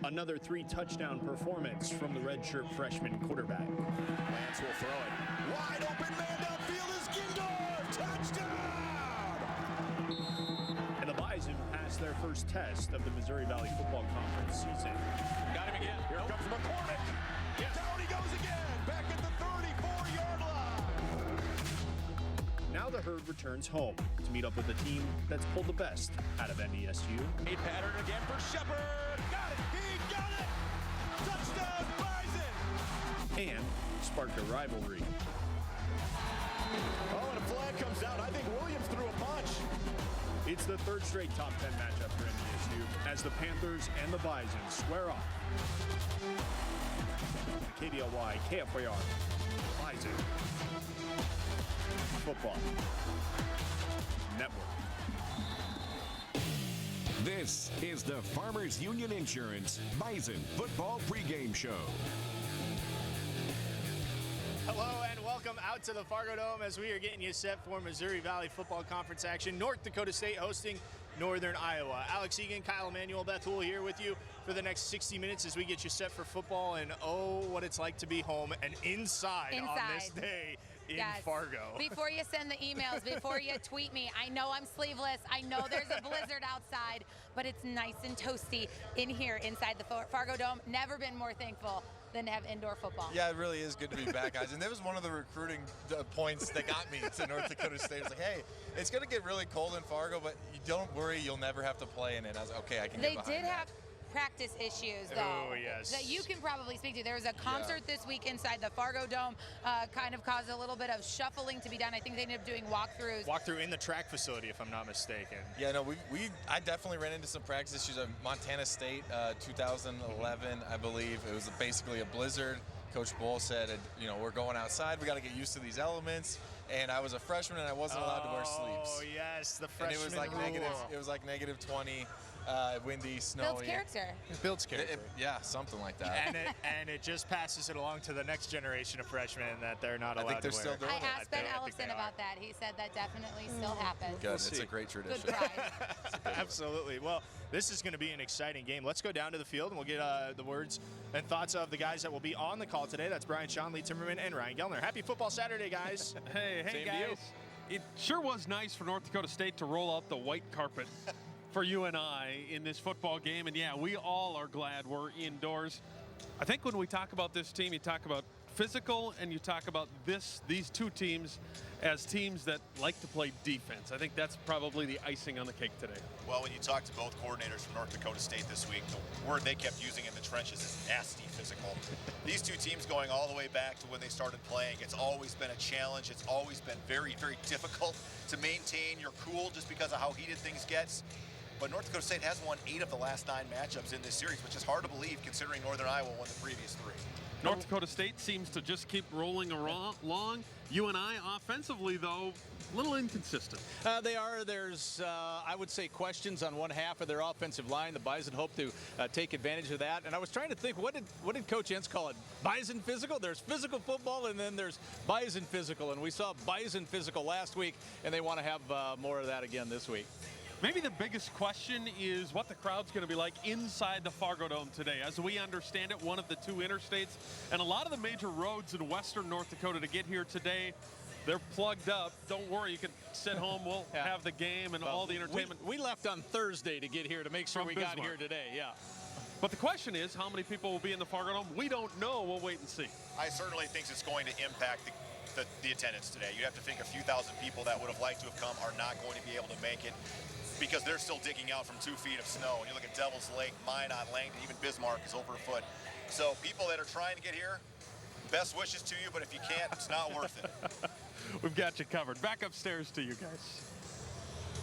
Another 3-touchdown performance from the redshirt freshman quarterback. Lance will throw it. Wide open man downfield is Gindor. Touchdown! And the Bison passed their first test of the Missouri Valley Football Conference season. Got him again. Here comes McCormick. Yes. Down he goes again. Back at the 34-yard line. Now the herd returns home to meet up with a team that's pulled the best out of NDSU. A pattern again for Shepard. Got it. He got it. Touchdown, Bison. And sparked a rivalry. Oh, and a flag comes out. I think Williams threw a punch. It's the third straight top 10 matchup for NDSU as the Panthers and the Bison square off. KDLY, KFYR, Bison Football Network. This is the Farmers Union Insurance Bison Football Pregame Show. Hello and welcome out to the Fargo Dome as we are getting you set for Missouri Valley Football Conference action. North Dakota State hosting Northern Iowa. Alex Egan, Kyle Emanuel, Beth Hool here with you for the next 60 minutes as we get you set for football. And oh, what it's like to be home and inside. On this day in Fargo. Before you send the emails, before you tweet me, I know I'm sleeveless. I know there's a blizzard outside, but it's nice and toasty in here inside the Fargo Dome. Never been more thankful than to have indoor football. Yeah, it really is good to be back, guys. And that was one of the recruiting points that got me to North Dakota State. It's like, hey, it's going to get really cold in Fargo, but you don't worry, you'll never have to play in it. I was like, okay, I can get behind that. They did have practice issues, though, that you can probably speak to. There was a concert this week inside the Fargo Dome, kind of caused a little bit of shuffling to be done. I think they ended up doing walkthroughs. Walkthrough in the track facility, if I'm not mistaken. Yeah, no, I definitely ran into some practice issues at Montana State, 2011, I believe. It was basically a blizzard. Coach Bull said, you know, we're going outside. We got to get used to these elements. And I was a freshman, and I wasn't allowed to wear sleeves. Oh yes, the freshman and it was like rule. It was like -20, windy, snowy. Builds character. It builds character. Yeah, something like that. and it just passes it along to the next generation of freshmen that they're not allowed to wear. Still doing I it. asked Ben Ellison about that. He said that definitely still happens. Good. It's a great tradition. Good pride. Absolutely. Well, this is going to be an exciting game. Let's go down to the field and we'll get the words and thoughts of the guys that will be on the call today. That's Brian Sean, Lee Timmerman, and Ryan Gellner. Happy Football Saturday, guys. Hey, Same guys. It sure was nice for North Dakota State to roll out the white carpet for UNI in this football game. And yeah, we all are glad we're indoors. I think when we talk about this team, you talk about physical and you talk about these two teams as teams that like to play defense. I think that's probably the icing on the cake today. Well, when you talk to both coordinators from North Dakota State this week, the word they kept using in the trenches is nasty physical. These two teams going all the way back to when they started playing, it's always been a challenge. It's always been very, very difficult to maintain your cool just because of how heated things get. But North Dakota State has won 8 of the last 9 matchups in this series, which is hard to believe considering Northern Iowa won the previous 3. North Dakota State seems to just keep rolling along. UNI offensively, though, a little inconsistent. They are. There's, I would say, questions on one half of their offensive line. The Bison hope to take advantage of that. And I was trying to think, what did Coach Entz call it? Bison physical? There's physical football, and then there's Bison physical. And we saw Bison physical last week, and they want to have more of that again this week. Maybe the biggest question is what the crowd's going to be like inside the Fargo Dome today. As we understand it, one of the 2 interstates and a lot of the major roads in western North Dakota to get here today, they're plugged up. Don't worry, you can sit home. We'll have the game and all the entertainment. We left on Thursday to get here to make sure we got here today, yeah. But the question is, how many people will be in the Fargo Dome? We don't know. We'll wait and see. I certainly think it's going to impact the attendance today. You have to think a few thousand people that would have liked to have come are not going to be able to make it, because they're still digging out from 2 feet of snow. And you look at Devil's Lake, Minot, Langdon, even Bismarck is over a foot. So people that are trying to get here, best wishes to you, but if you can't, it's not worth it. We've got you covered. Back upstairs to you guys.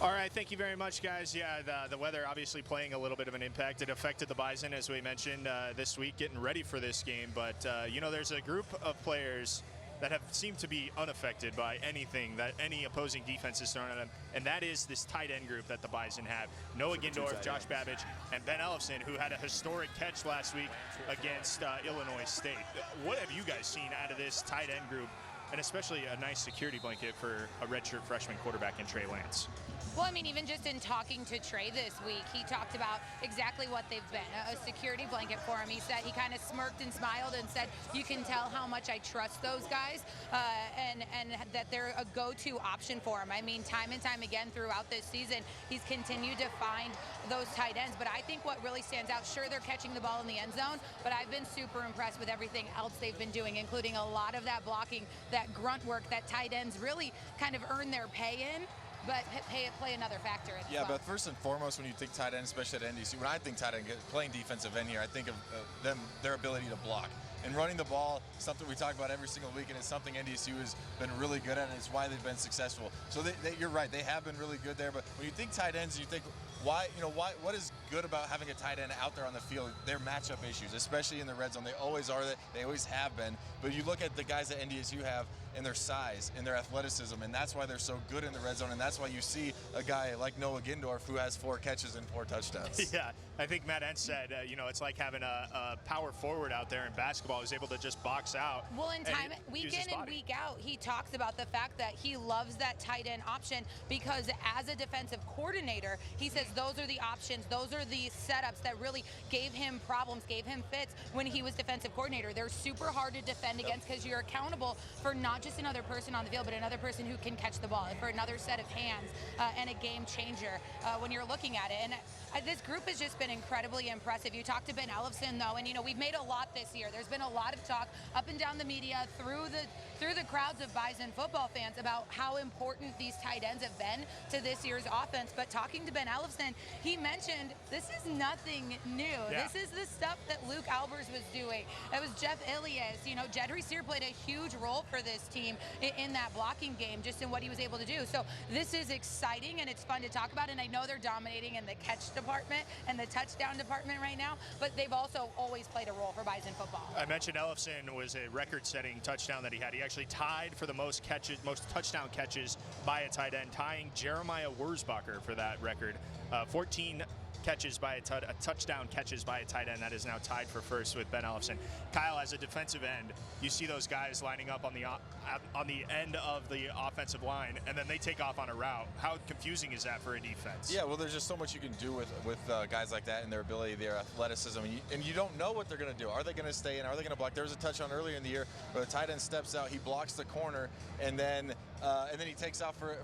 All right, thank you very much, guys. Yeah, the weather obviously playing a little bit of an impact. It affected the Bison, as we mentioned, this week, getting ready for this game. But, you know, there's a group of players that have seemed to be unaffected by anything that any opposing defense is throwing at them, and that is this tight end group that the Bison have. Noah Gindorf, Josh Babbage, and Ben Ellison, who had a historic catch last week against Illinois State. What have you guys seen out of this tight end group and especially a nice security blanket for a redshirt freshman quarterback in Trey Lance. Well, I mean, even just in talking to Trey this week, he talked about exactly what they've been, a security blanket for him. He said, he kind of smirked and smiled and said, you can tell how much I trust those guys, and that they're a go-to option for him. I mean, time and time again throughout this season, he's continued to find those tight ends. But I think what really stands out, sure, they're catching the ball in the end zone, but I've been super impressed with everything else they've been doing, including a lot of that blocking, that grunt work that tight ends really kind of earn their pay in. But play another factor as well. But first and foremost, when you think tight end, especially at NDSU, when I think tight end, playing defensive end here, I think of their ability to block. And running the ball, something we talk about every single week, and it's something NDSU has been really good at, and it's why they've been successful. So you're right, they have been really good there. But when you think tight ends, you think, what is good about having a tight end out there on the field? Their matchup issues, especially in the red zone. They always are that. They always have been. But you look at the guys that NDSU have and their size and their athleticism, and that's why they're so good in the red zone, and that's why you see a guy like Noah Gindorf who has 4 catches and 4 touchdowns. Yeah, I think Matt Entz said, it's like having a power forward out there in basketball who's able to just box out. Well, week in and week out, he talks about the fact that he loves that tight end option because as a defensive coordinator, he says those are the options, those are the setups that really gave him problems, gave him fits when he was defensive coordinator. They're super hard to defend against because you're accountable for not just another person on the field, but another person who can catch the ball, for another set of hands, and a game changer when you're looking at it. And this group has just been incredibly impressive. You talked to Ben Ellefson, though, and we've made a lot this year. There's been a lot of talk up and down the media through the crowds of Bison football fans about how important these tight ends have been to this year's offense. But talking to Ben Ellefson, he mentioned this is nothing new. Yeah. This is the stuff that Luke Albers was doing. It was Jeff Ilias. Jed Resear played a huge role for this team in that blocking game, just in what he was able to do. So this is exciting and it's fun to talk about. And I know they're dominating in the catch department and the touchdown department right now, but they've also always played a role for Bison football. I mentioned Ellefson was a record-setting touchdown that he had. He actually tied for the most touchdown catches by a tight end, tying Jeremiah Wurzbacher for that record. 14 catches by touchdown catches by a tight end. That is now tied for first with Ben Ellefson. Kyle, as a defensive end, you see those guys lining up on the end of the offensive line, and then they take off on a route. How confusing is that for a defense? Yeah, well, there's just so much you can do with guys like that and their ability, their athleticism, and you don't know what they're going to do. Are they going to stay in? Are they going to block? There was a touchdown earlier in the year where the tight end steps out, he blocks the corner, and then he takes off for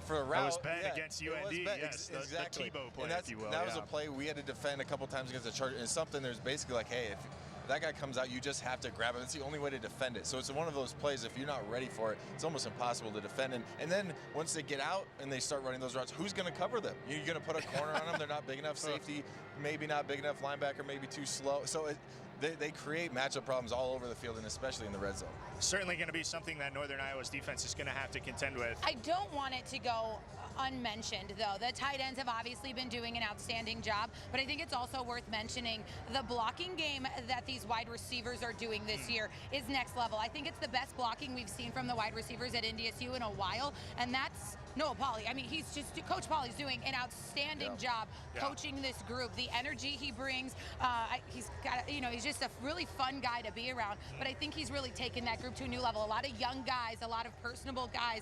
a route. That was Ben against UND. Yes, exactly. The Tebow play, and if you will. That was a play we had to defend a couple times against the Chargers. And something there's basically like, hey, if that guy comes out, you just have to grab him. It's the only way to defend it. So it's one of those plays, if you're not ready for it, it's almost impossible to defend. And then once they get out and they start running those routes, who's going to cover them? You're going to put a corner on them. They're not big enough. Safety, maybe not big enough. Linebacker, maybe too slow. So they create matchup problems all over the field, and especially in the red zone. Certainly going to be something that Northern Iowa's defense is going to have to contend with. I don't want it to go unmentioned, though. The tight ends have obviously been doing an outstanding job, but I think it's also worth mentioning the blocking game that these wide receivers are doing this year is next level. I think it's the best blocking we've seen from the wide receivers at NDSU in a while, and that's Noah Pauly. I mean, Coach Pauly's doing an outstanding job coaching this group. The energy he brings, he's got, he's just a really fun guy to be around. But I think he's really taken that group to a new level. A lot of young guys, a lot of personable guys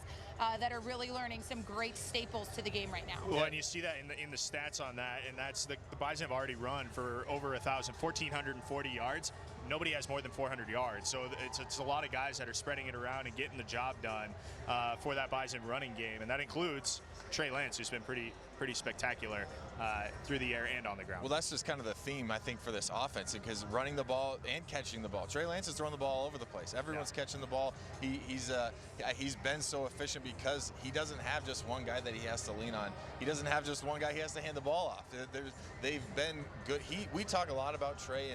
that are really learning some great staples to the game right now. Well, and you see that in the stats on that, and that's the Bison have already run for over 1,440 yards. Nobody has more than 400 yards, so it's a lot of guys that are spreading it around and getting the job done for that Bison running game, and that includes Trey Lance, who's been pretty spectacular through the air and on the ground. Well, that's just kind of the theme, I think, for this offense, because running the ball and catching the ball. Trey Lance is throwing the ball all over the place. Everyone's catching the ball. He's been so efficient because he doesn't have just one guy that he has to lean on. He doesn't have just one guy he has to hand the ball off. They've been good. We talk a lot about Trey,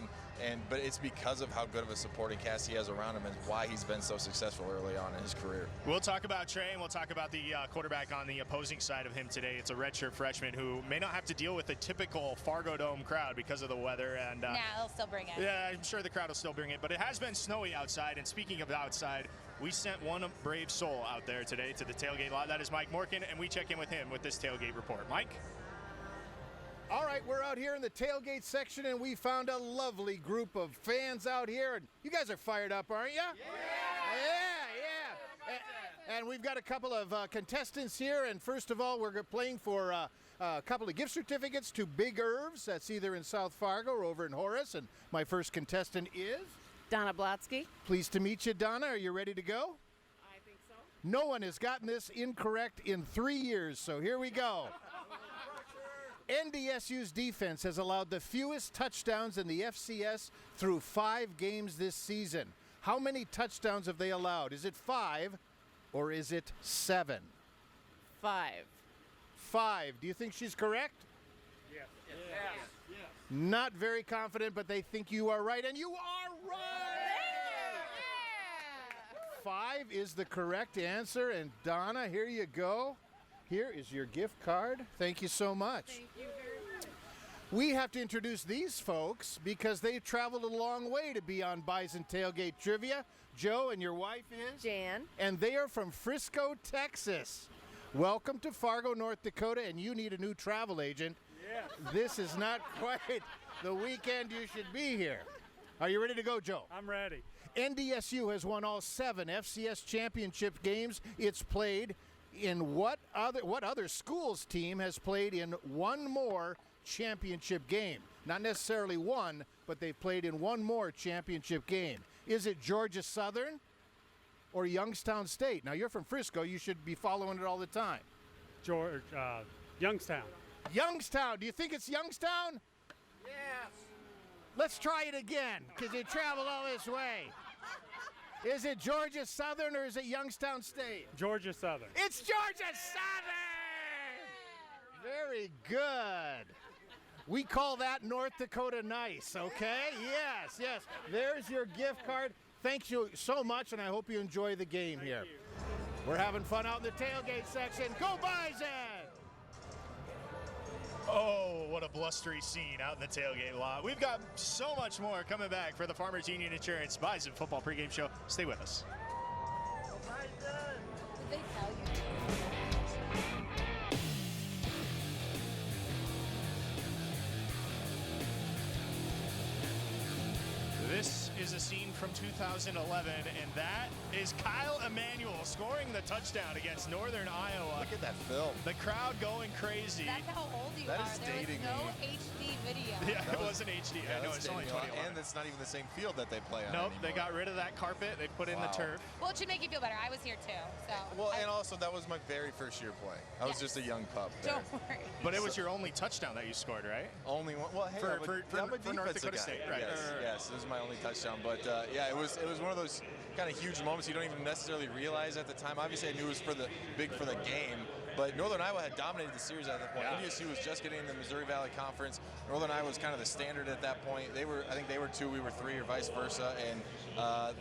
but it's because of how good of a supporting cast he has around him and why he's been so successful early on in his career. We'll talk about Trey, and we'll talk about the quarterback on the opposing side of him today. It's a redshirt freshman who may not have to deal with the typical Fargo Dome crowd because of the weather. And nah, they'll still bring it. Yeah, I'm sure the crowd will still bring it. But it has been snowy outside, and speaking of outside, we sent one brave soul out there today to the tailgate lot. That is Mike Morkin, and we check in with him with this tailgate report. Mike? All right, we're out here in the tailgate section, and we found a lovely group of fans out here. And you guys are fired up, aren't you? Yeah! And we've got a couple of contestants here. And first of all, we're playing for a couple of gift certificates to Big Irv's. That's either in South Fargo or over in Horace. And my first contestant is Donna Blotsky. Pleased to meet you, Donna. Are you ready to go? I think so. No one has gotten this incorrect in 3 years, so here we go. NDSU's defense has allowed the fewest touchdowns in the FCS through 5 games this season. How many touchdowns have they allowed? Is it 5 or is it 7? 5. 5. Do you think she's correct? Yes. Not very confident, but they think you are right, and you are right! 5 is the correct answer, and Donna, here you go. Here is your gift card. Thank you so much. Thank you very much. We have to introduce these folks because they traveled a long way to be on Bison Tailgate Trivia. Joe, and your wife is? Jan. And they are from Frisco, Texas. Welcome to Fargo, North Dakota, and you need a new travel agent. Yes. This is not quite the weekend you should be here. Are you ready to go, Joe? I'm ready. NDSU has won all 7 FCS championship games it's played. In what other school's team has played in one more championship game? Not necessarily one, but they've played in one more championship game. Is it Georgia Southern or Youngstown State? Now, you're from Frisco. You should be following it all the time. Youngstown. Youngstown. Do you think it's Youngstown? Yes. Let's try it again, because you traveled all this way. Is it Georgia Southern or is it Youngstown State? Georgia Southern. It's Georgia Southern! Very good. We call that North Dakota nice, okay? Yes. There's your gift card. Thank you so much, and I hope you enjoy the game here. We're having fun out in the tailgate section. Go Bison! Oh, what a blustery scene out in the tailgate lot. We've got so much more coming back for the Farmers Union Insurance Bison Football Pregame Show. Stay with us. Did they tell you? This is a scene from 2011, and that is Kyle Emanuel scoring the touchdown against Northern Iowa. Look at that film. The crowd going crazy. That's how old you That are. is There was dating no me. HD video. Yeah, it wasn't HD. I know, it's only 2011. And it's not even the same field that they play on Nope, they anymore. got rid of that carpet. They put in the turf. Well, it should make you feel better. I was here too, so. Well, and also that was my very first year playing. I was just a young pup there. Don't worry. But it was your only touchdown that you scored, right? Only one. Well, hey, For I'm a North defensive Dakota guy. State, right. Yes, this is my only touchdown. But yeah, it was one of those kind of huge moments you don't even necessarily realize at the time. Obviously, I knew it was big for the game. But Northern Iowa had dominated the series at that point. Yeah. NDSU was just getting in the Missouri Valley Conference. Northern Iowa was kind of the standard at that point. I think they were 2, we were 3, or vice versa. And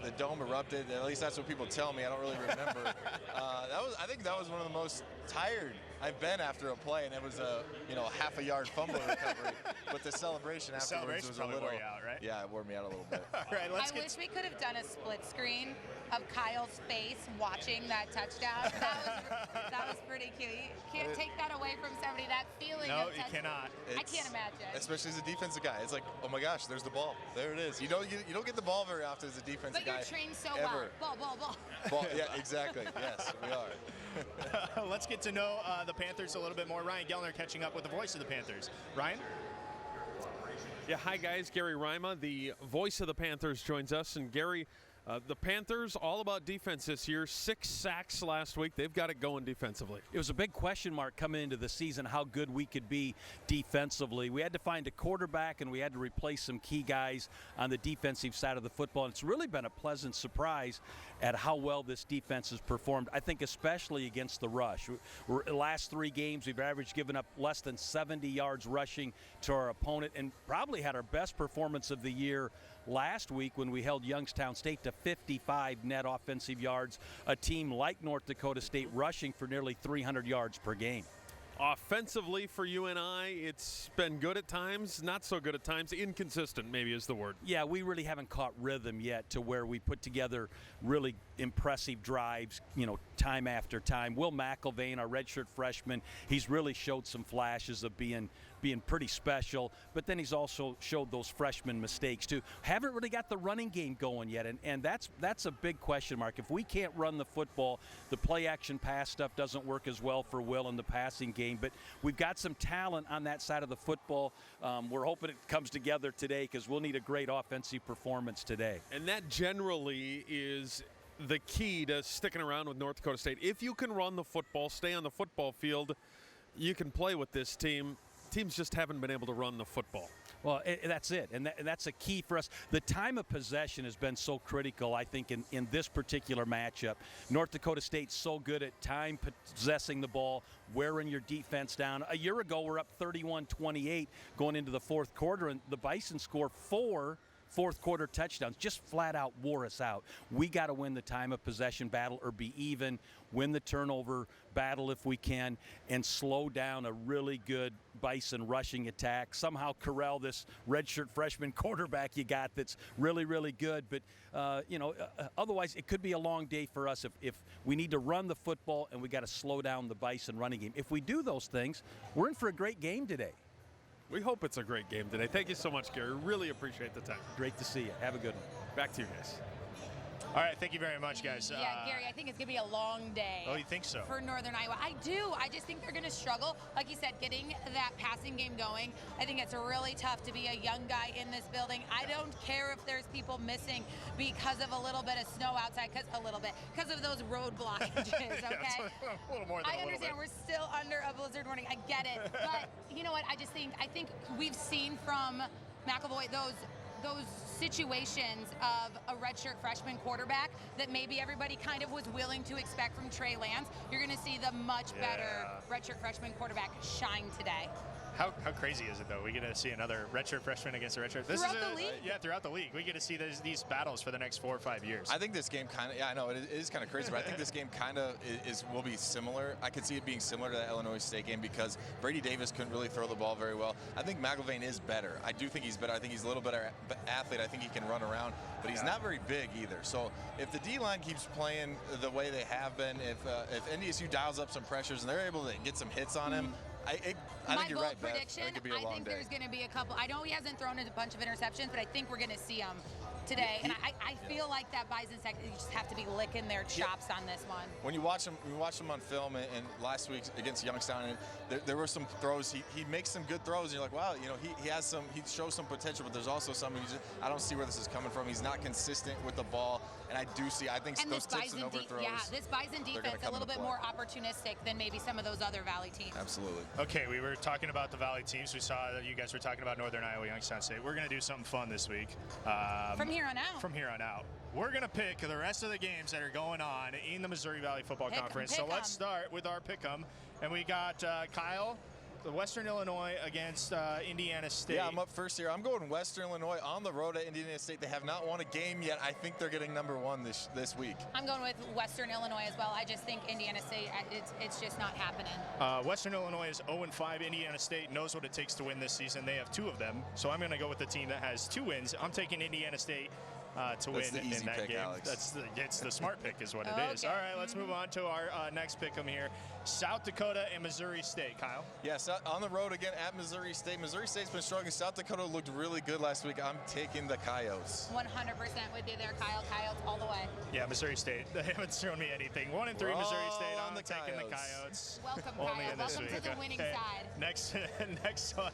the dome erupted. At least that's what people tell me. I don't really remember. I think that was one of the most tired I've been after a play, and it was a half a yard fumble recovery. But the celebration afterwards was a little. Wore you out, right? Yeah, it wore me out a little bit. All right, I wish we could have done a split screen of Kyle's face watching that touchdown. That was pretty cute. You can't take that away from somebody. That feeling. No, of you cannot. I can't imagine. Especially as a defensive guy, it's like, oh my gosh, there's the ball. There it is. You don't get the ball very often as a defensive But guy. you're trained so ever. well. Ball. Yeah, exactly. Yes, we are. Let's get to know the Panthers a little bit more. Ryan Gellner catching up with the voice of the Panthers. Ryan? Yeah, hi guys. Gary Rima, the voice of the Panthers, joins us. And Gary, the Panthers, all about defense this year. 6 sacks last week. They've got it going defensively. It was a big question mark coming into the season how good we could be defensively. We had to find a quarterback, and we had to replace some key guys on the defensive side of the football. And it's really been a pleasant surprise at how well this defense has performed, I think especially against the rush. The last 3 games, we've averaged giving up less than 70 yards rushing to our opponent, and probably had our best performance of the year last week when we held Youngstown State to 55 net offensive yards, a team like North Dakota State rushing for nearly 300 yards per game. Offensively for UNI, it's been good at times, not so good at times. Inconsistent, maybe is the word. Yeah, we really haven't caught rhythm yet to where we put together really impressive drives, time after time. Will McIlvain, our redshirt freshman, he's really showed some flashes of being being pretty special, but then he's also showed those freshman mistakes too. Haven't really got the running game going yet, and that's a big question mark. If we can't run the football, the play action pass stuff doesn't work as well for Will in the passing game, but we've got some talent on that side of the football. We're hoping it comes together today because we'll need a great offensive performance today. And that generally is the key to sticking around with North Dakota State. If you can run the football, stay on the football field, you can play with this team. Teams just haven't been able to run the football. Well, that's it, and that's a key for us. The time of possession has been so critical, I think, in this particular matchup. North Dakota State's so good at time possessing the ball, wearing your defense down. A year ago, we're up 31-28 going into the fourth quarter, and the Bison score 4 fourth quarter touchdowns, just flat out wore us out. We got to win the time of possession battle or be even, win the turnover battle if we can, and slow down a really good Bison rushing attack. Somehow corral this redshirt freshman quarterback you got that's really, really good. But, otherwise it could be a long day for us if we need to run the football and we got to slow down the Bison running game. If we do those things, we're in for a great game today. We hope it's a great game today. Thank you so much, Gary. Really appreciate the time. Great to see you. Have a good one. Back to you guys. All right, thank you very much, guys. Yeah, Gary, I think it's going to be a long day. Oh, you think so? For Northern Iowa. I do. I just think they're going to struggle. Like you said, getting that passing game going. I think it's really tough to be a young guy in this building. I don't care if there's people missing because of a little bit of snow outside, because of those road blockages, okay? Yeah, a little more than I understand we're still under a blizzard warning. I get it. But you know what? I think we've seen from McEvoy those situations of a redshirt freshman quarterback that maybe everybody kind of was willing to expect from Trey Lance. You're going to see the much better redshirt freshman quarterback shine today. How crazy is it, though? We get to see another redshirt freshman against a redshirt. Throughout the league? Yeah, throughout the league. We get to see these battles for the next 4 or 5 years. I think this game kind of, I know it is kind of crazy, but I think this game kind of will be similar. I could see it being similar to the Illinois State game because Brady Davis couldn't really throw the ball very well. I think McElvain is better. I do think he's better. I think he's a little better athlete. I think he can run around, but he's not very big either. So if the D-line keeps playing the way they have been, if NDSU dials up some pressures and they're able to get some hits on him, I think you're right, Beth. Prediction, It could be a long I think day. there's going to be a couple. I know he hasn't thrown a bunch of interceptions, but I think we're going to see him today. And I feel like that Bison second, you just have to be licking their chops on this one. When you watch him on film, and last week against Youngstown, and there were some throws. He makes some good throws, and you're like, wow, he shows some potential, but there's also some I don't see where this is coming from. He's not consistent with the ball, and I think and those tips and overthrows. This Bison defense a little bit more opportunistic than maybe some of those other Valley teams. Absolutely. Okay, we were talking about the Valley teams. We saw that you guys were talking about Northern Iowa, Youngstown State. We're going to do something fun this week. From here on out. From here on out. We're going to pick the rest of the games that are going on in the Missouri Valley Football Conference. So let's start with our pick'em. And we got Kyle, the Western Illinois against Indiana State. Yeah, I'm up first here. I'm going Western Illinois on the road at Indiana State. They have not won a game yet. I think they're getting number 1 this week. I'm going with Western Illinois as well. I just think Indiana State, it's just not happening. Western Illinois is 0-5. Indiana State knows what it takes to win this season. They have 2 of them. So I'm going to go with the team that has 2 wins. I'm taking Indiana State to win in that game. Alex. It's the smart pick is what it is. All right, let's move on to our next pick'em here. South Dakota and Missouri State, Kyle. Yes, on the road again at Missouri State. Missouri State's been struggling. South Dakota looked really good last week. I'm taking the Coyotes. 100% with you there, Kyle. Coyotes all the way. Yeah, Missouri State. They haven't shown me anything. 1-3 Missouri State. I'm taking the Coyotes. Welcome, Only Kyle. in this Welcome week. to the winning side. Next one,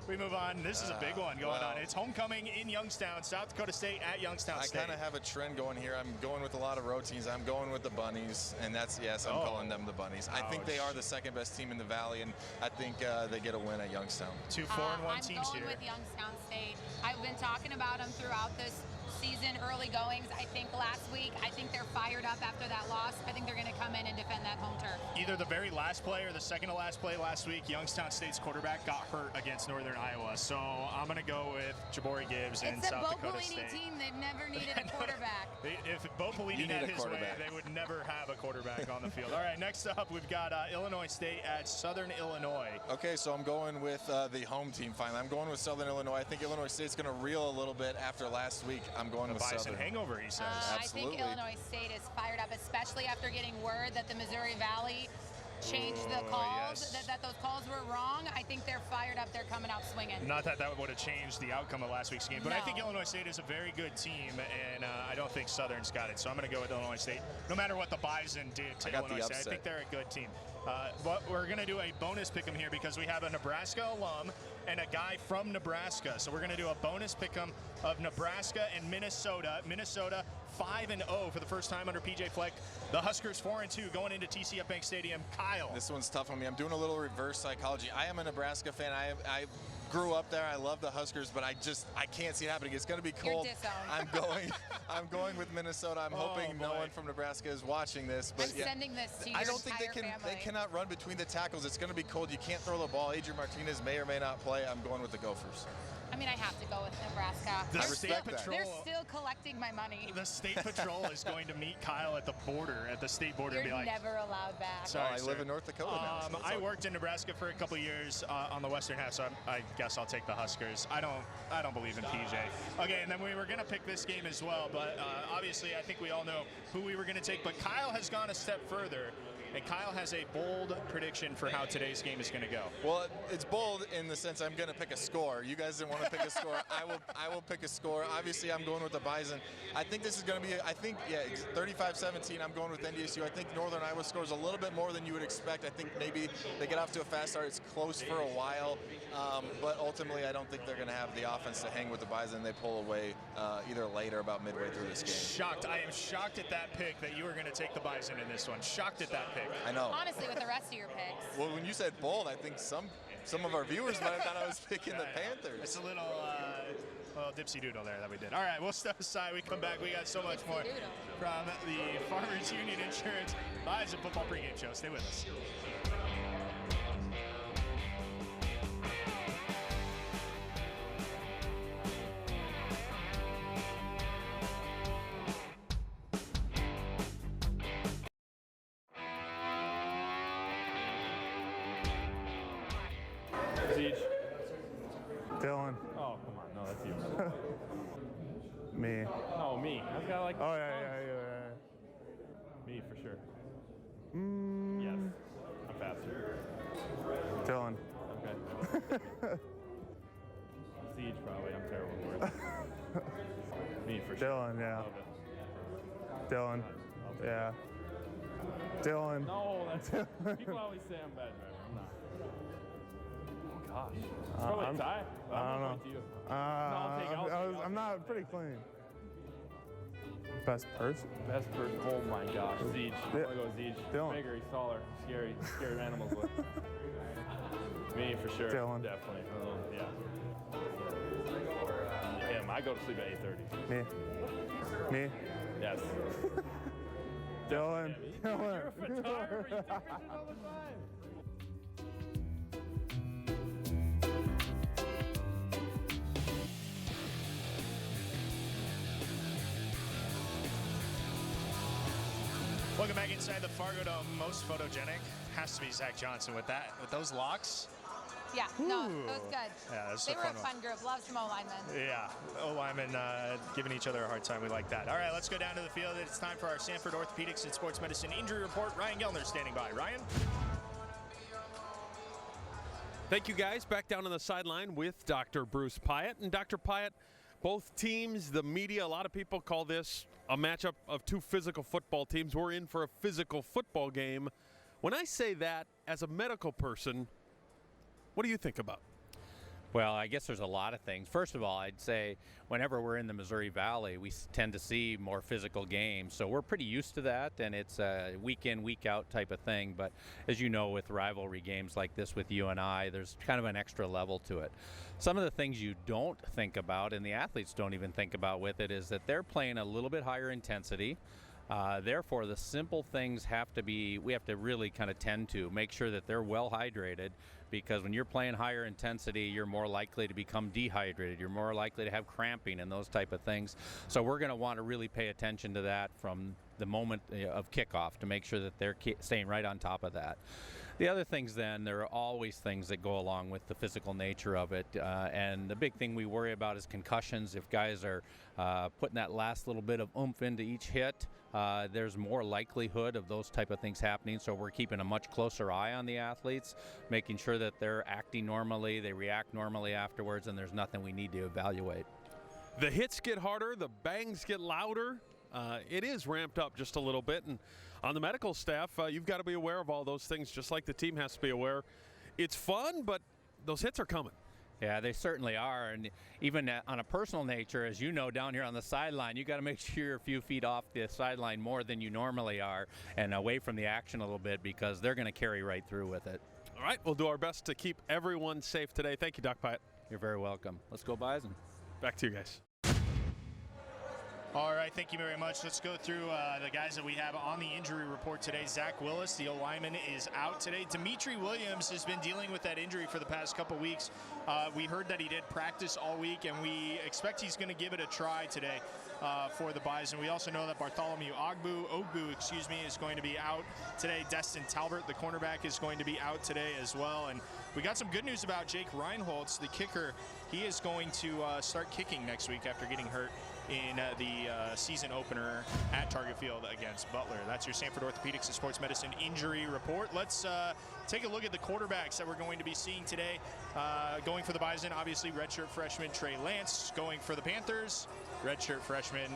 we move on. This is a big one going on. It's homecoming in Youngstown. South Dakota State at Youngstown State. I kind of have a trend going here. I'm going with a lot of road teams. I'm going with the Bunnies, and I'm calling them the Bunnies. I think they are the second best team in the Valley, and I think they get a win at Youngstown. 2 4-1 teams here. I'm going with Youngstown State. I've been talking about them throughout this season, early goings. I think last week, I think they're fired up after that loss. I think they're going to come in and defend that home turf. Either the very last play or the second to last play last week, Youngstown State's quarterback got hurt against Northern Iowa. So I'm going to go with Jabari Gibbs in South Dakota State. It's a Bo Pelini team. They've never needed a quarterback. If Bo Pelini had his way, they would never have a quarterback on the field. All right, next up, we've got Illinois State at Southern Illinois. Okay, so I'm going with the home team finally. I'm going with Southern Illinois. I think Illinois State's going to reel a little bit after last week. I'm going with Bison Southern. hangover, he says. I think Illinois State is fired up, especially after getting word that the Missouri Valley change the calls, that those calls were wrong. I think they're fired up. They're coming out swinging. Not that would have changed the outcome of last week's game, but No. I think Illinois State is a very good team, and I don't think Southern's got it. So I'm going to go with Illinois State. No matter what the Bison did to Illinois State, I think they're a good team. But we're going to do a bonus pick'em here because we have a Nebraska alum and a guy from Nebraska. So we're going to do a bonus pick'em of Nebraska and Minnesota. Minnesota 5-0 for the first time under PJ Fleck. The Huskers 4-2 going into TCF Bank Stadium. Kyle. This one's tough on me. I'm doing a little reverse psychology. I am a Nebraska fan. I grew up there. I love the Huskers, but I can't see it happening. It's going to be cold. You're disowned. I'm going with Minnesota. I'm hoping no one from Nebraska is watching this. But I'm sending this to your I don't think family. they cannot run between the tackles. It's going to be cold. You can't throw the ball. Adrian Martinez may or may not play. I'm going with the Gophers. I mean, I have to go with Nebraska. They're still collecting my money. The State Patrol is going to meet Kyle at the border, at the state border, You're and be like, never allowed back. Sorry, I live in North Dakota now. So I worked in Nebraska for a couple years on the western half, so I guess I'll take the Huskers. I don't believe in PJ. Okay, and then we were going to pick this game as well, but obviously I think we all know who we were going to take. But Kyle has gone a step further. And Kyle has a bold prediction for how today's game is going to go. Well, it's bold in the sense I'm going to pick a score. You guys didn't want to pick a score. I will pick a score. Obviously, I'm going with the Bison. I think this is going to be, 35-17. I'm going with NDSU. I think Northern Iowa scores a little bit more than you would expect. I think maybe they get off to a fast start. It's close for a while. But ultimately, I don't think they're going to have the offense to hang with the Bison. They pull away either late or about midway through this game. Shocked. I am shocked at that pick that you were going to take the Bison in this one. Shocked at that pick. I know. Honestly, with the rest of your picks. Well, when you said bold, I think some of our viewers might have thought I was picking the Panthers. It's a little dipsy doodle there that we did. All right, we'll step aside. We come back. We got so much more from the Farmers Union Insurance Bison Football Pregame Show. Stay with us. Siege. Dylan. Oh, come on. No, that's you. Me. No, me. I've got like. Oh, yeah. Me for sure. Yes. I'm faster. Dylan. Okay. Siege, probably. I'm terrible with words. Me for sure. Dylan, yeah. Dylan. Yeah. Dylan. No, that's. People always say I'm bad driver. I'm not. Gosh. It's probably a tie. I don't know. I'm not pretty clean. Best person? Best person. Oh my gosh. Siege. I'm gonna go Siege. Dylan. Bigger, he's taller. Scary animals with. Me for sure. Dylan. Definitely. Yeah. Him. I go to sleep at 8:30. Me? Yes. Dylan. You're a photographer. You take pictures all the time. Welcome back inside the Fargo Dome. Most photogenic has to be Zach Johnson with those locks. Yeah, no, it was good. Yeah, that's they a were fun a fun group. Love some O-linemen. Yeah, O-linemen giving each other a hard time. We like that. All right, let's go down to the field. It's time for our Sanford Orthopedics and Sports Medicine Injury Report. Ryan Gellner standing by. Ryan? Thank you, guys. Back down on the sideline with Dr. Bruce Pyatt. And Dr. Pyatt, both teams, the media, a lot of people call this a matchup of two physical football teams. We're in for a physical football game. When I say that, as a medical person, what do you think about? Well, I guess there's a lot of things. First of all, I'd say whenever we're in the Missouri Valley, we tend to see more physical games. So we're pretty used to that, and it's a week in, week out type of thing. But as you know, with rivalry games like this with UNI, there's kind of an extra level to it. Some of the things you don't think about, and the athletes don't even think about with it, is that they're playing a little bit higher intensity. Therefore, the simple things we have to really kind of tend to make sure that they're well hydrated, because when you're playing higher intensity, you're more likely to become dehydrated. You're more likely to have cramping and those type of things. So we're going to want to really pay attention to that from the moment of kickoff to make sure that they're staying right on top of that. The other things then, there are always things that go along with the physical nature of it. And the big thing we worry about is concussions. If guys are putting that last little bit of oomph into each hit, there's more likelihood of those type of things happening. So we're keeping a much closer eye on the athletes, making sure that they're acting normally, they react normally afterwards, and there's nothing we need to evaluate. The hits get harder, the bangs get louder. It is ramped up just a little bit, and on the medical staff, you've got to be aware of all those things, just like the team has to be aware. It's fun, but those hits are coming. Yeah, they certainly are, and even on a personal nature, as you know, down here on the sideline, you got to make sure you're a few feet off the sideline more than you normally are, and away from the action a little bit, because they're going to carry right through with it. All right, we'll do our best to keep everyone safe today. Thank you, Doc Pyatt. You're very welcome. Let's go Bison. Back to you guys. All right, thank you very much. Let's go through the guys that we have on the injury report today. Zach Willis, the O-lineman, is out today. Dimitri Williams has been dealing with that injury for the past couple weeks. We heard that he did practice all week, and we expect he's going to give it a try today for the Bison. We also know that Bartholomew Ogbu, is going to be out today. Destin Talbert, the cornerback, is going to be out today as well. And we got some good news about Jake Reinholtz, the kicker. He is going to start kicking next week after getting hurt in the season opener at Target Field against Butler. That's your Sanford Orthopedics and Sports Medicine injury report. Let's take a look at the quarterbacks that we're going to be seeing today. Going for the Bison, obviously redshirt freshman Trey Lance. Going for the Panthers, redshirt freshman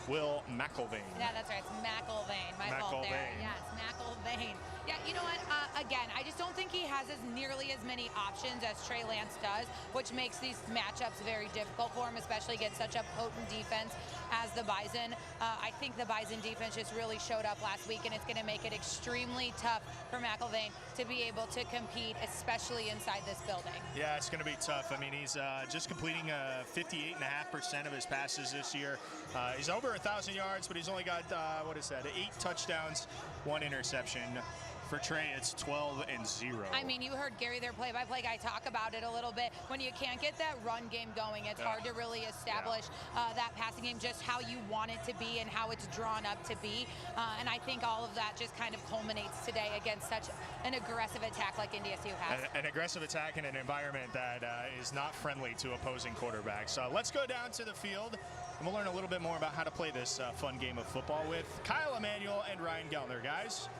Will McElvain. Yeah, that's right. It's McElvain. My fault there. Yes, McElvain. Yeah, you know what? Again, I just don't think he has nearly as many options as Trey Lance does, which makes these matchups very difficult for him, especially against such a potent defense as the Bison. I think the Bison defense just really showed up last week, and it's going to make it extremely tough for McElvain to be able to compete, especially inside this building. Yeah, it's going to be tough. I mean, he's just completing 58.5% of his passes this year. He's over 1,000 yards, but he's only got, 8 touchdowns, 1 interception. For Trey, it's 12-0. I mean, you heard Gary, their play-by-play guy, talk about it a little bit. When you can't get that run game going, it's hard to really establish that passing game, just how you want it to be and how it's drawn up to be. And I think all of that just kind of culminates today against such an aggressive attack like NDSU has. An aggressive attack in an environment that is not friendly to opposing quarterbacks. So let's go down to the field, and we'll learn a little bit more about how to play this fun game of football with Kyle Emanuel and Ryan Gellner. Guys.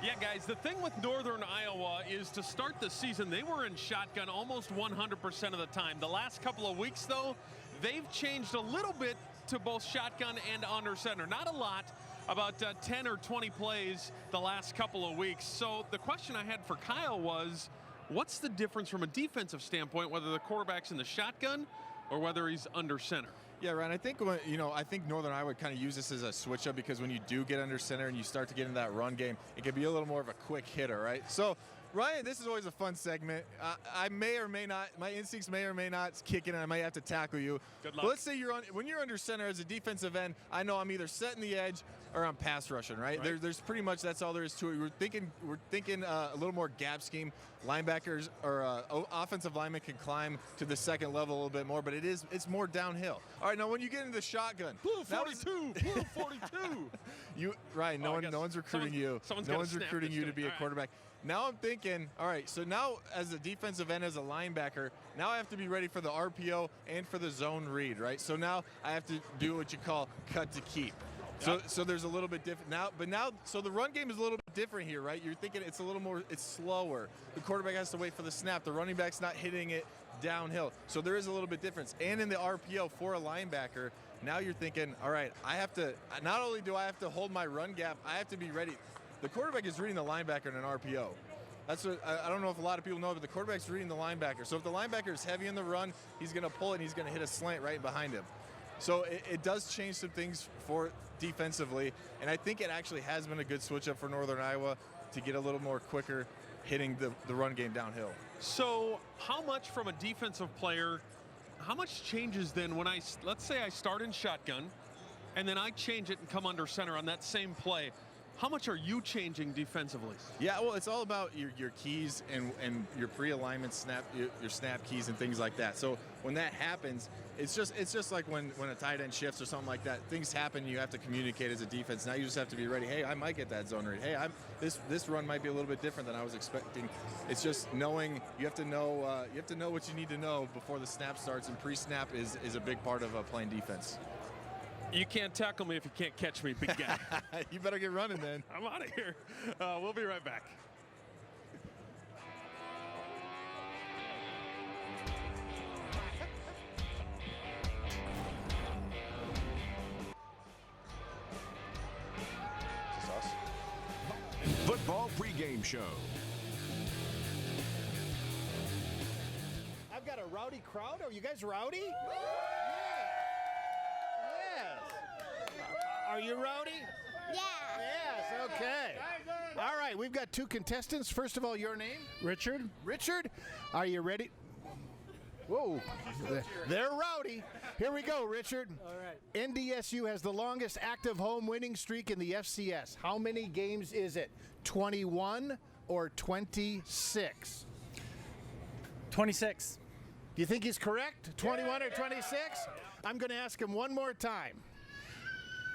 Yeah, guys, the thing with Northern Iowa is to start the season, they were in shotgun almost 100% of the time. The last couple of weeks, though, they've changed a little bit to both shotgun and under center. Not a lot, about 10 or 20 plays the last couple of weeks. So the question I had for Kyle was, what's the difference from a defensive standpoint, whether the quarterback's in the shotgun or whether he's under center? Yeah, Ryan, I think I think Northern Iowa kind of use this as a switch up, because when you do get under center and you start to get into that run game, it can be a little more of a quick hitter, right? So, Ryan, this is always a fun segment. I may or may not, my instincts may or may not kick in, and I might have to tackle you. Good luck. But let's say when you're under center as a defensive end, I know I'm either setting the edge or I'm pass rushing, right? There's pretty much, that's all there is to it. We're thinking a little more gap scheme. Linebackers or offensive linemen can climb to the second level a little bit more, but it's more downhill. All right, now when you get into the shotgun, Blue 42, Blue 42. Ryan, no one's recruiting you. No one's recruiting you to be a quarterback. Now I'm thinking, all right, so now as a defensive end, as a linebacker, now I have to be ready for the RPO and for the zone read, right? So now I have to do what you call cut to keep. So there's a little bit different now, so the run game is a little bit different here, right? You're thinking it's a little more, it's slower. The quarterback has to wait for the snap. The running back's not hitting it downhill. So there is a little bit difference. And in the RPO for a linebacker, now you're thinking, all right, not only do I have to hold my run gap, I have to be ready. The quarterback is reading the linebacker in an RPO. That's what I don't know if a lot of people know, but the quarterback's reading the linebacker. So if the linebacker is heavy in the run, he's going to pull it and he's going to hit a slant right behind him. So it does change some things for defensively, and I think it actually has been a good switch up for Northern Iowa to get a little more quicker hitting the run game downhill. So how much from a defensive player, how much changes then when let's say I start in shotgun and then I change it and come under center on that same play? How much are you changing defensively? Yeah, well, it's all about your keys and your pre-alignment snap, your snap keys and things like that. So when that happens, it's just like when a tight end shifts or something like that. Things happen. You have to communicate as a defense. Now you just have to be ready. Hey, I might get that zone read. Hey, this run might be a little bit different than I was expecting. It's just knowing. You have to know what you need to know before the snap starts, and pre-snap is a big part of playing defense. You can't tackle me if you can't catch me, big guy. You better get running then. I'm out of here. We'll be right back. Football Pre-Game Show. I've got a rowdy crowd. Are you guys rowdy? Yeah. Yes. Are you rowdy? Yeah. Yes, okay. All right, we've got two contestants. First of all, your name? Richard. Richard, are you ready? Whoa, they're rowdy. Here we go, Richard. All right. NDSU has the longest active home winning streak in the FCS. How many games is it? 21 or 26? 26. Do you think he's correct? 21 or 26? I'm going to ask him one more time.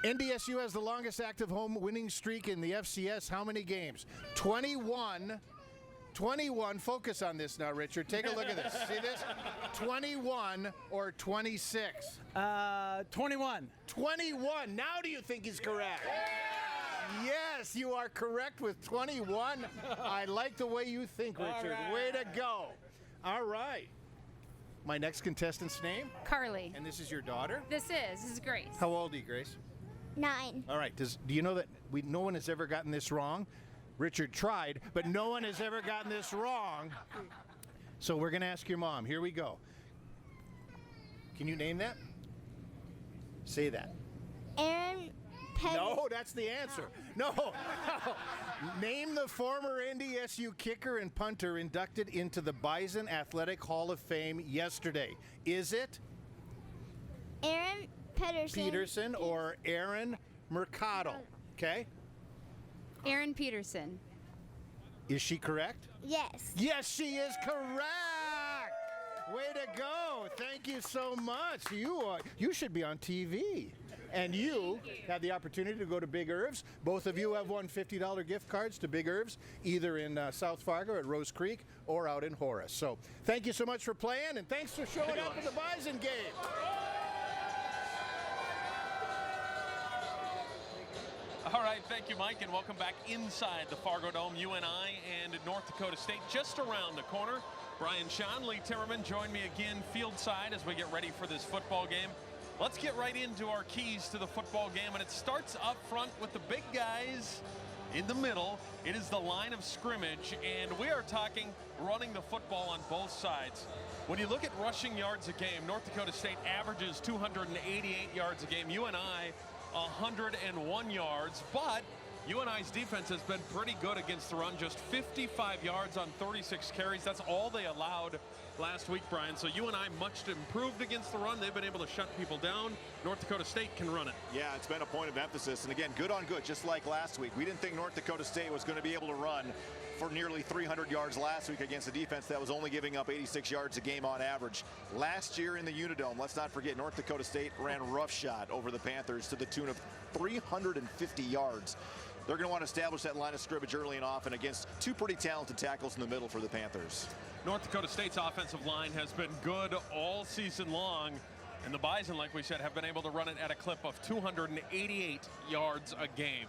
NDSU has the longest active home winning streak in the FCS. How many games? 21. 21. Focus on this now, Richard. Take a look at this. See this? 21 or 26? 21. 21. Now do you think he's correct? Yes, you are correct with 21. I like the way you think, Richard. Right. Way to go. All right. My next contestant's name? Carly. And this is your daughter? This is Grace. How old are you, Grace? 9. All right. Do you know that no one has ever gotten this wrong? Richard tried, but no one has ever gotten this wrong. So we're going to ask your mom. Here we go. Can you name that? Say that. Aaron Pettis. No, that's the answer. No. Name the former NDSU kicker and punter inducted into the Bison Athletic Hall of Fame yesterday. Is it Aaron Peterson or Aaron Mercado? Okay. Aaron Peterson. Is she correct? Yes. Yes, she is correct. Way to go. Thank you so much. You should be on TV. And you have the opportunity to go to Big Irv's. Both of you have won $50 gift cards to Big Irv's, either in South Fargo at Rose Creek or out in Horace. So thank you so much for playing, and thanks for showing up at the Bison game. All right, thank you, Mike, and welcome back inside the Fargo Dome. UNI and North Dakota State just around the corner. Brian Sean, Lee Timmerman join me again field side as we get ready for this football game. Let's get right into our keys to the football game, and it starts up front with the big guys in the middle. It is the line of scrimmage, and we are talking running the football on both sides. When you look at rushing yards a game, North Dakota State averages 288 yards a game. UNI 101 yards, but UNI's defense has been pretty good against the run, just 55 yards on 36 carries. That's all they allowed last week, Brian. So UNI much improved against the run. They've been able to shut people down. North Dakota State can run it. Yeah, it's been a point of emphasis. And again, good on good, just like last week. We didn't think North Dakota State was going to be able to run for nearly 300 yards last week against a defense that was only giving up 86 yards a game on average. Last year in the Unidome, let's not forget, North Dakota State ran roughshod over the Panthers to the tune of 350 yards. They're going to want to establish that line of scrimmage early and often against two pretty talented tackles in the middle for the Panthers. North Dakota State's offensive line has been good all season long, and the Bison, like we said, have been able to run it at a clip of 288 yards a game.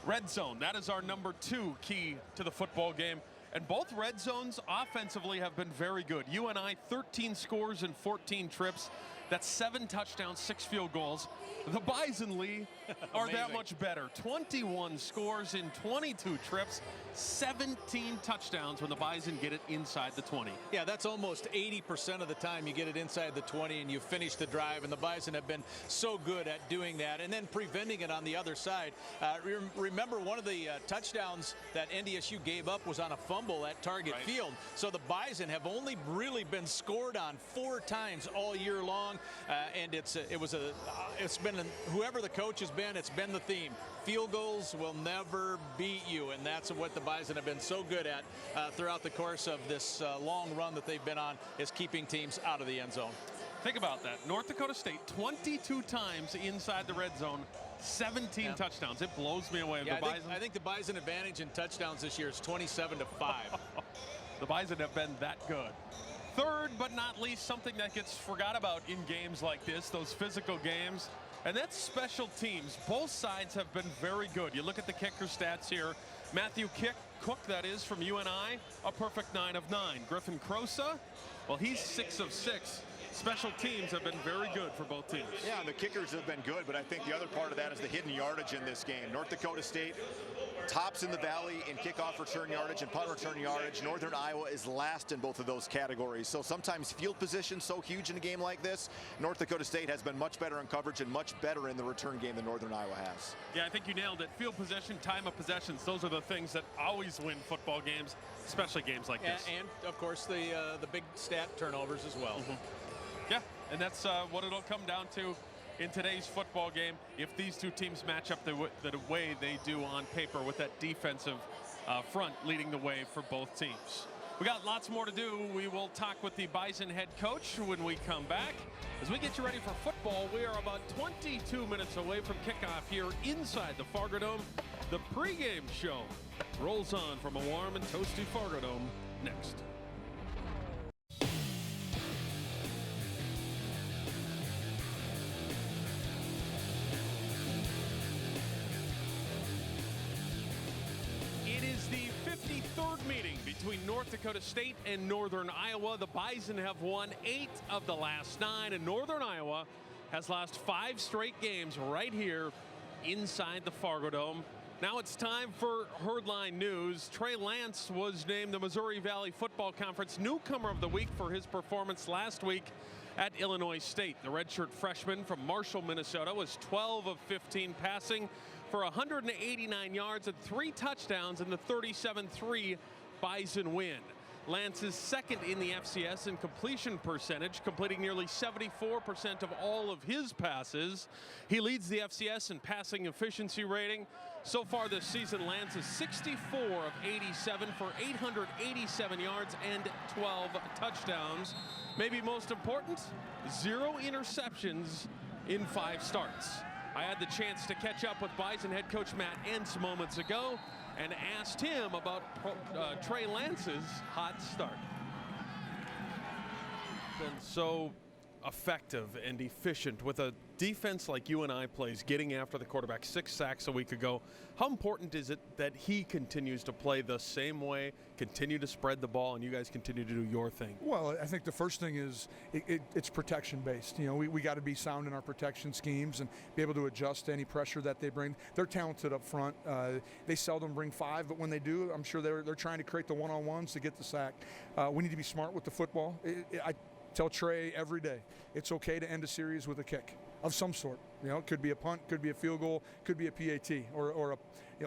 Red zone, that is our number 2 key to the football game. And both red zones offensively have been very good. UNI 13 scores in 14 trips. That's 7 touchdowns, 6 field goals. The Bison, Lee, are that much better. 21 scores in 22 trips, 17 touchdowns when the Bison get it inside the 20. Yeah, that's almost 80% of the time you get it inside the 20 and you finish the drive, and the Bison have been so good at doing that and then preventing it on the other side. Remember, one of the touchdowns that NDSU gave up was on a fumble at Target Field. So the Bison have only really been scored on 4 times all year long. long, and it's been whoever the coach has been, it's been the theme. Field goals will never beat you, and that's what the Bison have been so good at throughout the course of this long run that they've been on, is keeping teams out of the end zone. Think about that. North Dakota State 22 times inside the red zone, 17 touchdowns. It blows me away. Yeah, I think the Bison advantage in touchdowns this year is 27-5. The Bison have been that good. Third but not least, something that gets forgot about in games like this, those physical games, and that's special teams. Both sides have been very good. You look at the kicker stats here. Matthew Cook, that is, from UNI, a perfect 9 of 9. Griffin Crosa, well, he's 6 of 6. Special teams have been very good for both teams. Yeah, and the kickers have been good, but I think the other part of that is the hidden yardage in this game. North Dakota State tops in the valley in kickoff return yardage and punt return yardage. Northern Iowa is last in both of those categories. So sometimes field position so huge in a game like this. North Dakota State has been much better in coverage and much better in the return game than Northern Iowa has. Yeah, I think you nailed it. Field position, time of possessions, those are the things that always win football games, especially games like this. And of course, the big stat, turnovers as well. Yeah, and that's what it'll come down to in today's football game. If these two teams match up the way they do on paper, with that defensive front leading the way for both teams. We got lots more to do. We will talk with the Bison head coach when we come back. As we get you ready for football, we are about 22 minutes away from kickoff here inside the Fargo Dome. The pregame show rolls on from a warm and toasty Fargo Dome next. Meeting between North Dakota State and Northern Iowa. The Bison have won 8 of the last 9, and Northern Iowa has lost 5 straight games right here inside the Fargo Dome. Now it's time for Herdline News. Trey Lance was named the Missouri Valley Football Conference Newcomer of the Week for his performance last week at Illinois State. The redshirt freshman from Marshall, Minnesota, was 12 of 15 passing for 189 yards and 3 touchdowns in the 37-3 Bison win. Lance is second in the FCS in completion percentage, completing nearly 74% of all of his passes. He leads the FCS in passing efficiency rating. So far this season, Lance is 64 of 87 for 887 yards and 12 touchdowns. Maybe most important, 0 interceptions in 5 starts. I had the chance to catch up with Bison head coach Matt Entz moments ago and asked him about Trey Lance's hot start. Been so effective and efficient with a defense like UNI plays, getting after the quarterback. 6 sacks a week ago. How important is it that he continues to play the same way, continue to spread the ball, and you guys continue to do your thing? Well, I think the first thing is it's protection based. You know, we got to be sound in our protection schemes and be able to adjust to any pressure that they bring. They're talented up front. They seldom bring 5, but when they do, I'm sure they're trying to create the one-on-ones to get the sack. We need to be smart with the football. I tell Trey every day, it's okay to end a series with a kick of some sort. You know, it could be a punt, could be a field goal, could be a PAT, or a,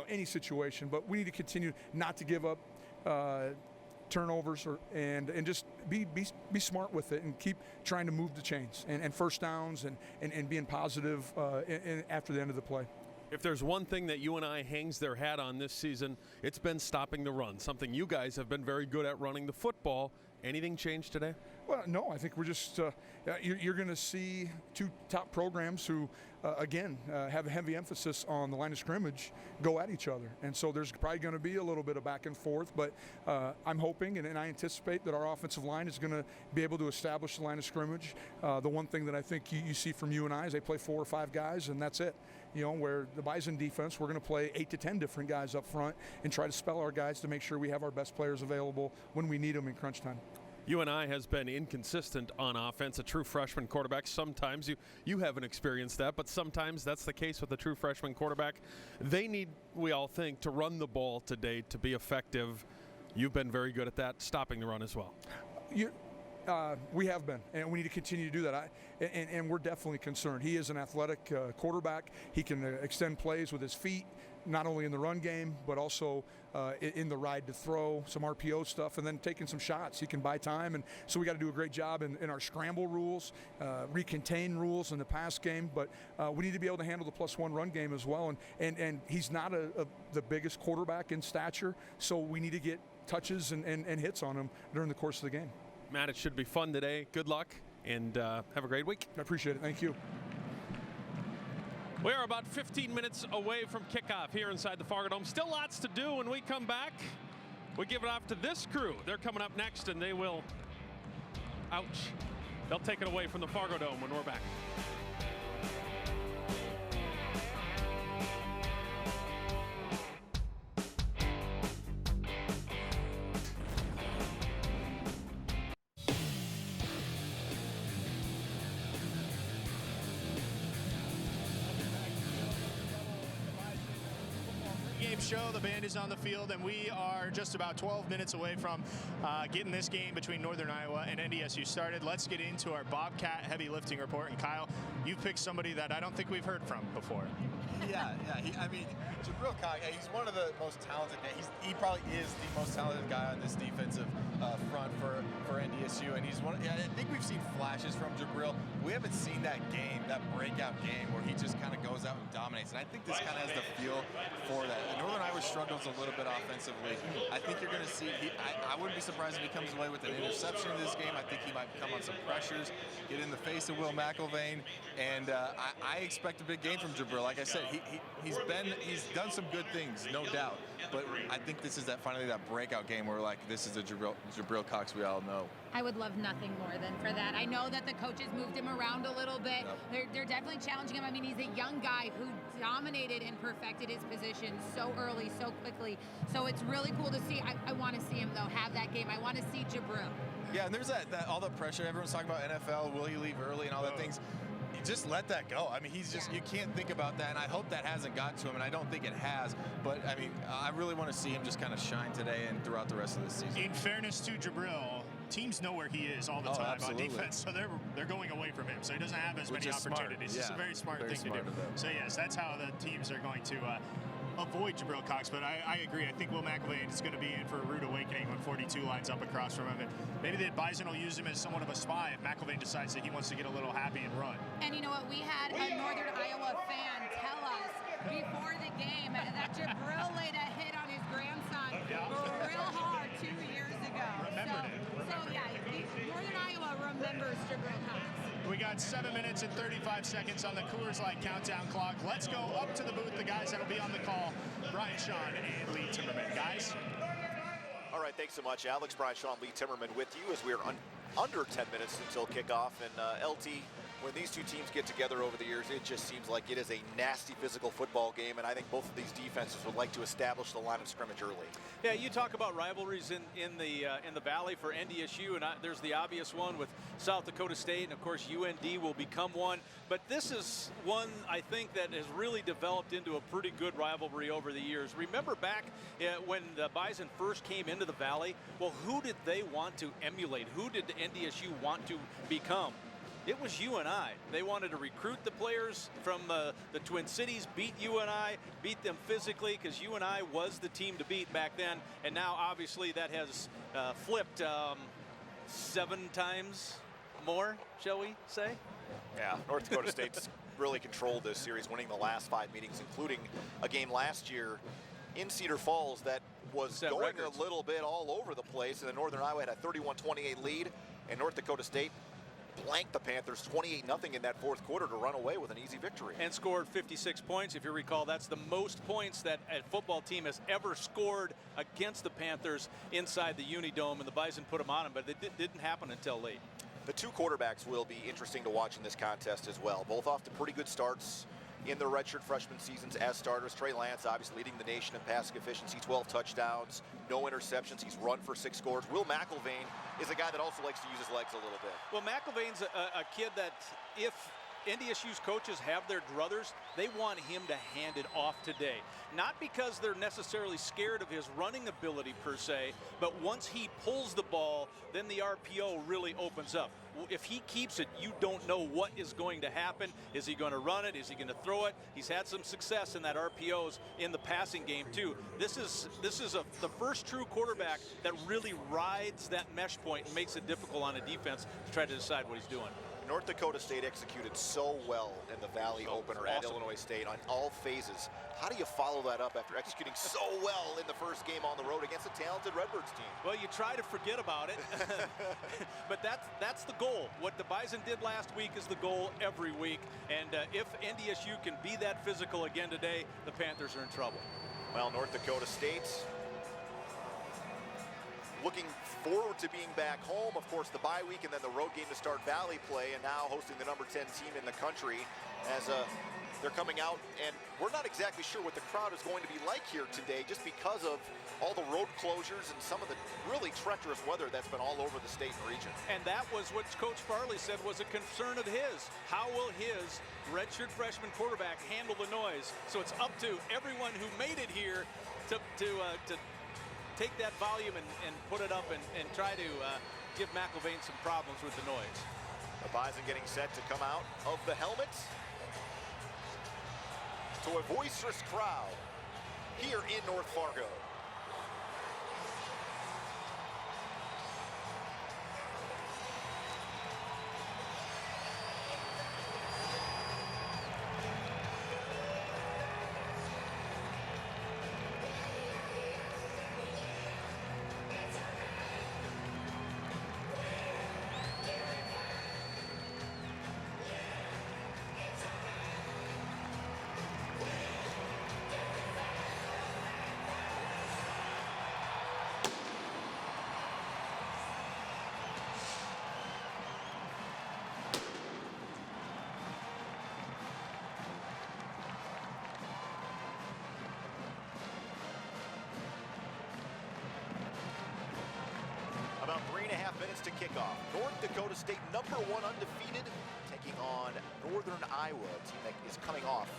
any situation. But we need to continue not to give up turnovers and just be smart with it and keep trying to move the chains and first downs and being positive after the end of the play. If there's one thing that UNI hangs their hat on this season, it's been stopping the run, something you guys have been very good at, running the football. Anything changed today? Well, no, I think we're just you're going to see 2 top programs who, again, have a heavy emphasis on the line of scrimmage go at each other. And so there's probably going to be a little bit of back and forth, but I'm hoping and I anticipate that our offensive line is going to be able to establish the line of scrimmage. The one thing that I think you see from UNI is they play 4 or 5 guys, and that's it. You know, where the Bison defense, we're going to play 8 to 10 different guys up front and try to spell our guys to make sure we have our best players available when we need them in crunch time. UNI has been inconsistent on offense, a true freshman quarterback. Sometimes you haven't experienced that, but sometimes that's the case with a true freshman quarterback. They need, we all think, to run the ball today to be effective. You've been very good at that, stopping the run as well. We have been, and we need to continue to do that. And we're definitely concerned. He is an athletic quarterback. He can extend plays with his feet, not only in the run game, but also in the ride to throw, some RPO stuff, and then taking some shots. He can buy time, and so we got to do a great job in our scramble rules, recontain rules in the pass game, but we need to be able to handle the +1 run game as well. And he's not the biggest quarterback in stature, so we need to get touches and hits on him during the course of the game. Matt, it should be fun today. Good luck, and have a great week. I appreciate it. Thank you. We are about 15 minutes away from kickoff here inside the Fargo Dome. Still lots to do. When we come back, we give it off to this crew. They're coming up next, and they will, ouch, they'll take it away from the Fargo Dome when we're back. Show. The band is on the field, and we are just about 12 minutes away from getting this game between Northern Iowa and NDSU started. Let's get into our Bobcat heavy lifting report. And Kyle, you've picked somebody that I don't think we've heard from before. Yeah. Jabril Cox, he's one of the most talented. He probably is the most talented guy on this defensive front for NDSU, and he's one. I think we've seen flashes from Jabril. We haven't seen that breakout game where he just kind of goes out and dominates. And I think this kind of has the feel for that. Northern Iowa struggles a little bit offensively. I think you're going to see. I wouldn't be surprised if he comes away with an interception in this game. I think he might come on some pressures, get in the face of Will McElvain, and I expect a big game from Jabril. Like I said, he's done some good things, no doubt. But I think this is finally that breakout game where this is the Jabril Cox we all know. I would love nothing more than for that. I know that the coaches moved him around a little bit. Yep. They're definitely challenging him. I mean, he's a young guy who dominated and perfected his position so early, so quickly. So it's really cool to see. I want to see him, though, have that game. I want to see Jabril. Yeah, and there's that all the pressure. Everyone's talking about NFL, will he leave early and all that things. Just let that go. I mean, you can't think about that, and I hope that hasn't got to him, and I don't think it has. But, I mean, I really want to see him just kind of shine today and throughout the rest of the season. In fairness to Jabril, teams know where he is all the time on defense, so they're going away from him. So he doesn't have as many opportunities. It's a very smart thing to do. So, yes, that's how the teams are going to avoid Jabril Cox, but I agree. I think Will McElvain is going to be in for a rude awakening when 42 lines up across from him. And maybe the Bison will use him as somewhat of a spy if McElvain decides that he wants to get a little happy and run. And you know what? We had a Northern Iowa fan tell us before the game that Jabril laid a hit on his grandson real hard 2 years ago. Northern Iowa remembers Jabril Cox. We got 7 minutes and 35 seconds on the Coors Light countdown clock. Let's go up to the booth. The guys that'll be on the call, Brian Sean and Lee Timmerman. Guys. All right, thanks so much, Alex. Brian Sean, Lee Timmerman with you as we are under 10 minutes until kickoff. And LT, when these two teams get together over the years, it just seems like it is a nasty physical football game, and I think both of these defenses would like to establish the line of scrimmage early. Yeah, you talk about rivalries in the Valley for NDSU, and there's the obvious one with South Dakota State, and of course UND will become one. But this is one I think that has really developed into a pretty good rivalry over the years. Remember back when the Bison first came into the Valley? Well, who did they want to emulate? Who did the NDSU want to become? It was UNI. They wanted to recruit the players from the Twin Cities, beat UNI, beat them physically, because UNI was the team to beat back then. And now, obviously, that has flipped 7 times more, shall we say? Yeah, North Dakota State's really controlled this series, winning the last 5 meetings, including a game last year in Cedar Falls that was going a little bit all over the place. And then Northern Iowa had a 31-28 lead, and North Dakota State blanked the Panthers 28-0 in that fourth quarter to run away with an easy victory. And scored 56 points. If you recall, that's the most points that a football team has ever scored against the Panthers inside the Uni Dome, and the Bison put them on them, but it didn't happen until late. The two quarterbacks will be interesting to watch in this contest as well. Both off to pretty good starts in their redshirt freshman seasons as starters. Trey Lance obviously leading the nation in passing efficiency, 12 touchdowns, no interceptions. He's run for 6 scores. Will McElvain is a guy that also likes to use his legs a little bit. Well, McElvain's a kid that if NDSU's coaches have their druthers. They want him to hand it off today. Not because they're necessarily scared of his running ability per se, but once he pulls the ball, then the RPO really opens up. If he keeps it, you don't know what is going to happen. Is he going to run it? Is he going to throw it? He's had some success in that RPOs in the passing game too. This is the first true quarterback that really rides that mesh point and makes it difficult on a defense to try to decide what he's doing. North Dakota State executed so well in the Valley opener at Illinois State on all phases. How do you follow that up after executing so well in the first game on the road against a talented Redbirds team? Well, you try to forget about it, but that's the goal. What the Bison did last week is the goal every week, and if NDSU can be that physical again today, the Panthers are in trouble. Well, North Dakota State looking forward to being back home. Of course, the bye week and then the road game to start Valley play, and now hosting the number 10 team in the country as they're coming out. And we're not exactly sure what the crowd is going to be like here today just because of all the road closures and some of the really treacherous weather that's been all over the state and region. And that was what Coach Farley said was a concern of his. How will his redshirt freshman quarterback handle the noise? So it's up to everyone who made it here to take that volume and put it up and try to give McIlvain some problems with the noise. The Bison getting set to come out of the helmet to a boisterous crowd here in North Fargo. About 3.5 minutes to kick off. North Dakota State, #1 undefeated, taking on Northern Iowa, a team that is coming off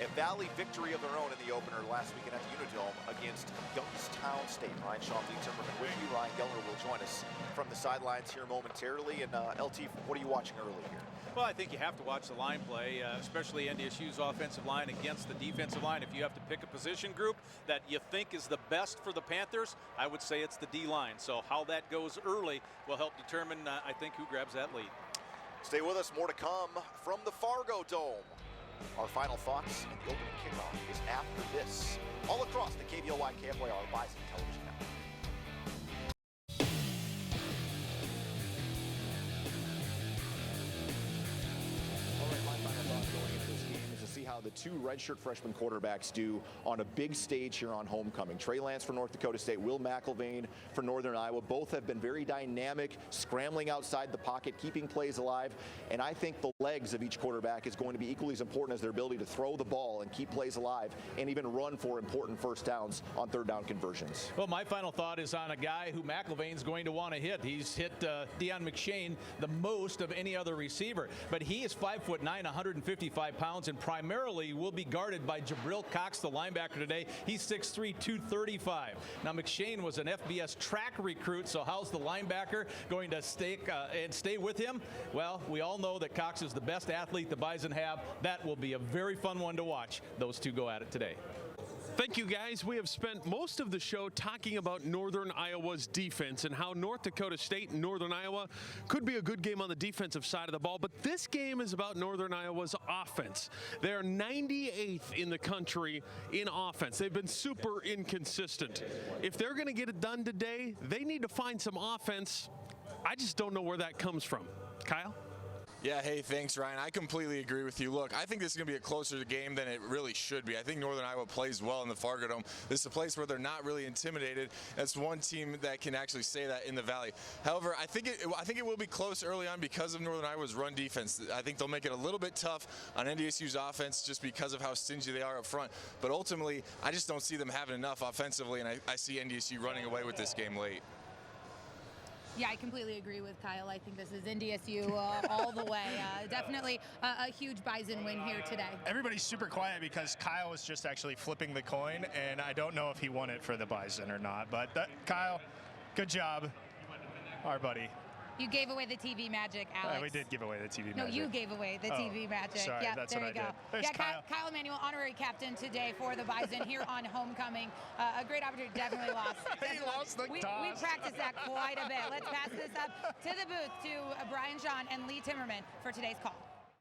a Valley victory of their own in the opener last weekend at the Unidome against Youngstown State. Ryan Shaw, Lee Timberman with you. Ryan Gellner will join us from the sidelines here momentarily. And LT, what are you watching early here? Well, I think you have to watch the line play, especially NDSU's offensive line against the defensive line. If you have to pick a position group that you think is the best for the Panthers, I would say it's the D-line. So how that goes early will help determine, I think, who grabs that lead. Stay with us. More to come from the Fargo Dome. Our final thoughts and the opening kickoff is after this. All across the KVOY KFYR Bison Television Network. How the two redshirt freshman quarterbacks do on a big stage here on homecoming. Trey Lance for North Dakota State, Will McIlvain for Northern Iowa. Both have been very dynamic, scrambling outside the pocket, keeping plays alive. And I think the legs of each quarterback is going to be equally as important as their ability to throw the ball and keep plays alive and even run for important first downs on third down conversions. Well, my final thought is on a guy who McIlvain's going to want to hit. He's hit Deion McShane the most of any other receiver. But he is 5'9", 155 pounds, and primarily will be guarded by Jabril Cox, the linebacker today. He's 6'3", 235. Now, McShane was an FBS track recruit, so how's the linebacker going to stay with him? Well, we all know that Cox is the best athlete the Bison have. That will be a very fun one to watch. Those two go at it today. Thank you, guys. We have spent most of the show talking about Northern Iowa's defense and how North Dakota State and Northern Iowa could be a good game on the defensive side of the ball, but this game is about Northern Iowa's offense. They're 98th in the country in offense. They've been super inconsistent. If they're going to get it done today, they need to find some offense. I just don't know where that comes from. Kyle? Yeah, hey, thanks, Ryan. I completely agree with you. Look, I think this is going to be a closer game than it really should be. I think Northern Iowa plays well in the Fargo Dome. This is a place where they're not really intimidated. That's one team that can actually say that in the Valley. However, I think it will be close early on because of Northern Iowa's run defense. I think they'll make it a little bit tough on NDSU's offense just because of how stingy they are up front. But ultimately, I just don't see them having enough offensively, and I see NDSU running away with this game late. Yeah, I completely agree with Kyle. I think this is NDSU all the way. Definitely a huge Bison win here today. Everybody's super quiet because Kyle was just actually flipping the coin, and I don't know if he won it for the Bison or not. But Kyle, good job, our buddy. You gave away the TV magic, Alex. We did give away the TV magic. No, you gave away the TV magic. Sorry, yeah, that's there what you I go. did. There's Yeah, Kyle. Kyle Emanuel, honorary captain today for the Bison here on homecoming. A great opportunity. Definitely lost. He lost the we toss. practiced that quite a bit. Let's pass this up to the booth to Brian John and Lee Timmerman for today's call.